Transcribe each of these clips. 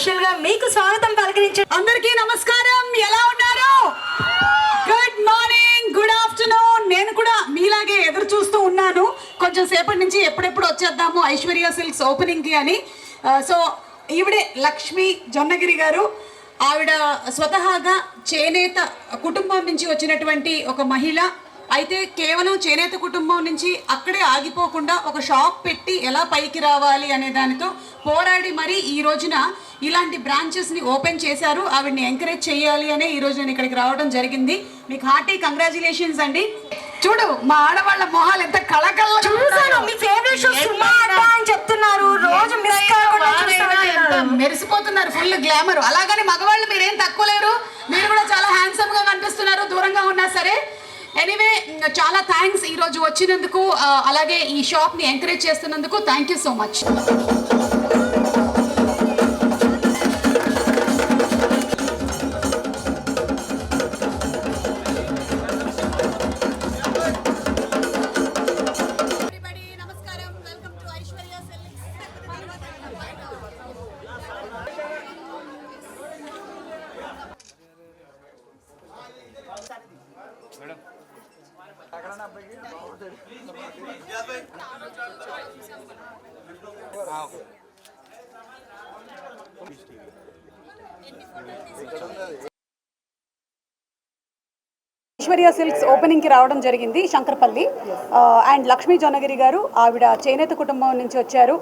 Special గా మీకు స్వాగతం పలకరించే అందరికీ నమస్కారం. ఎలా ఉన్నారు? Good morning, good afternoon. నేను కూడా మీలాగే ఎదురు చూస్తూ ఉన్నాను కొంచెం సేపటి నుంచి ఎప్పుడెప్పుడు వచ్చేద్దాము ఐశ్వర్య సిల్క్స్ ఓపెనింగ్ కి అని. సో ఈవిడే లక్ష్మి జొన్నగిరి గారు. ఆవిడ స్వతహాగా చేనేత కుటుంబం నుంచి వచ్చినటువంటి ఒక మహిళ. అయితే కేవలం చేనేత కుటుంబం నుంచి అక్కడే ఆగిపోకుండా ఒక షాప్ పెట్టి ఎలా పైకి రావాలి అనే దానితో పోరాడి మరి ఈ రోజున ఇలాంటి బ్రాంచెస్ని ఓపెన్ చేశారు. ఆవిడని ఎంకరేజ్ చేయాలి అనే ఈ రోజు నేను ఇక్కడికి రావడం జరిగింది. మీకు హార్టీ కంగ్రాచులేషన్స్ అండి. చూడు మా ఆడవాళ్ళ మొహాలు ఎంత కళకళ. మీ ఫేవరెట్ షో సుమా అని చెప్తున్నారు, రోజు మిస్ కాకుండా మెరిసిపోతున్నారు, ఫుల్ గ్లామర్. అలాగని మగవాళ్ళు మీరేం తక్కువ లేరు, మీరు కూడా చాలా హ్యాండ్సమ్ గా కనిపిస్తున్నారు దూరంగా ఉన్నా సరే. ఎనీవే చాలా థ్యాంక్స్ ఈరోజు వచ్చినందుకు, అలాగే ఈ షాప్ని ఎంకరేజ్ చేస్తున్నందుకు. Thank you so much. Aishwarya silks ఓపెనింగ్కి రావడం జరిగింది శంకరపల్లి. అండ్ లక్ష్మీ జొన్నగిరి గారు, ఆవిడ చేనేత కుటుంబం నుంచి వచ్చారు.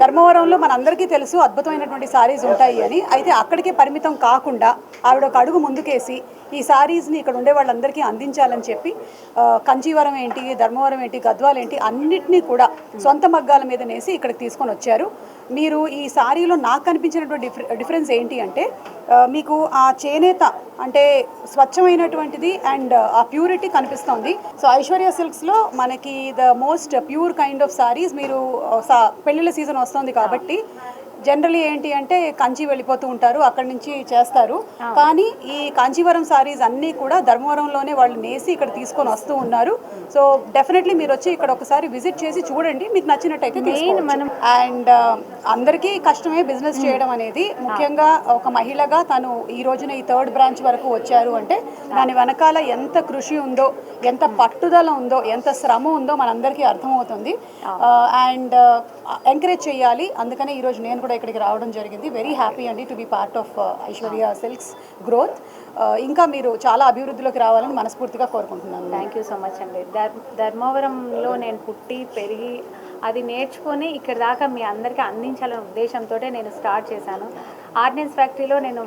ధర్మవరంలో మనందరికీ తెలుసు అద్భుతమైనటువంటి శారీస్ ఉంటాయి అని. అయితే అక్కడికే పరిమితం కాకుండా ఆవిడ ఒక అడుగు ముందుకేసి ఈ శారీస్ని ఇక్కడ ఉండే వాళ్ళందరికీ అందించాలని చెప్పి కంచీవరం ఏంటి, ధర్మవరం ఏంటి, గద్వాల్ ఏంటి అన్నిటినీ కూడా సొంత మగ్గాల మీద నేసి ఇక్కడికి తీసుకొని వచ్చారు. మీరు ఈ శారీలో నాకు కనిపించినటువంటి డిఫరెన్స్ ఏంటి అంటే, మీకు ఆ చేనేత అంటే స్వచ్ఛమైనటువంటిది అండ్ ఆ ప్యూరిటీ కనిపిస్తుంది. సో ఐశ్వర్య సిల్క్స్లో మనకి the most pure kind of saris. మీరు పెళ్ళిళ్ళ సీజన్ వస్తుంది కాబట్టి జనరలీ ఏంటి అంటే కంచి వెళ్ళిపోతూ ఉంటారు, అక్కడి నుంచి చేస్తారు. కానీ ఈ కాంచీవరం సారీస్ అన్నీ కూడా ధర్మవరంలోనే వాళ్ళు నేసి ఇక్కడ తీసుకొని వస్తూ ఉన్నారు. సో డెఫినెట్లీ మీరు వచ్చి ఇక్కడ ఒకసారి విజిట్ చేసి చూడండి, మీకు నచ్చినట్టయితే మనం. అండ్ అందరికీ కష్టమే బిజినెస్ చేయడం అనేది. ముఖ్యంగా ఒక మహిళగా తను ఈ రోజున ఈ 3rd బ్రాంచ్ వరకు వచ్చారు అంటే దాని వెనకాల ఎంత కృషి ఉందో, ఎంత పట్టుదల ఉందో, ఎంత శ్రమ ఉందో మనందరికీ అర్థమవుతుంది. అండ్ ఎంకరేజ్ చేయాలి. అందుకనే ఈరోజు నేను కూడా ఇక్కడికి రావడం జరిగింది. వెరీ హ్యాపీ అండి to be part of Aishwarya silks growth. ఇంకా మీరు చాలా అభివృద్ధిలోకి రావాలని మనస్ఫూర్తిగా కోరుకుంటున్నాను. థ్యాంక్ యూ సో మచ్ అండి. ధర్మవరంలో నేను పుట్టి పెరిగి అది నేర్చుకొని ఇక్కడ దాకా మీ అందరికీ అందించాలనే ఉద్దేశంతో నేను స్టార్ట్ చేశాను. ఆర్డినెన్స్ ఫ్యాక్టరీలో నేను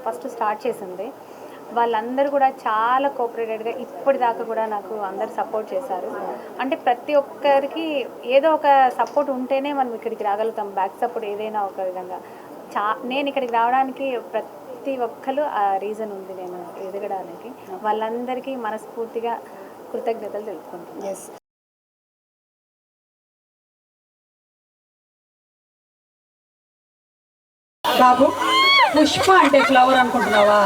ఫస్ట్ స్టార్ట్ చేసింది. వాళ్ళందరూ కూడా చాలా కోఆపరేటెడ్గా ఇప్పటిదాకా కూడా నాకు అందరు సపోర్ట్ చేశారు. అంటే ప్రతి ఒక్కరికి ఏదో ఒక సపోర్ట్ ఉంటేనే మనం ఇక్కడికి రాగలుగుతాం. బ్యాక్ సపోర్ట్ ఏదైనా ఒక విధంగా. నేను ఇక్కడికి రావడానికి ప్రతి ఒక్కరు ఆ రీజన్ ఉంది నేను ఎదగడానికి. వాళ్ళందరికీ మనస్ఫూర్తిగా కృతజ్ఞతలు తెలుపుకుంటున్నాను. బాబు, పుష్ప అంటే ఫ్లవర్ అనుకుంటున్నావా?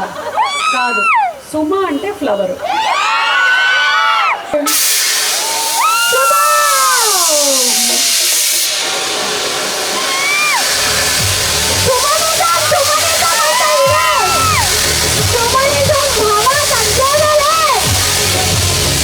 కాదు, సుమ అంటే ఫ్లవర్.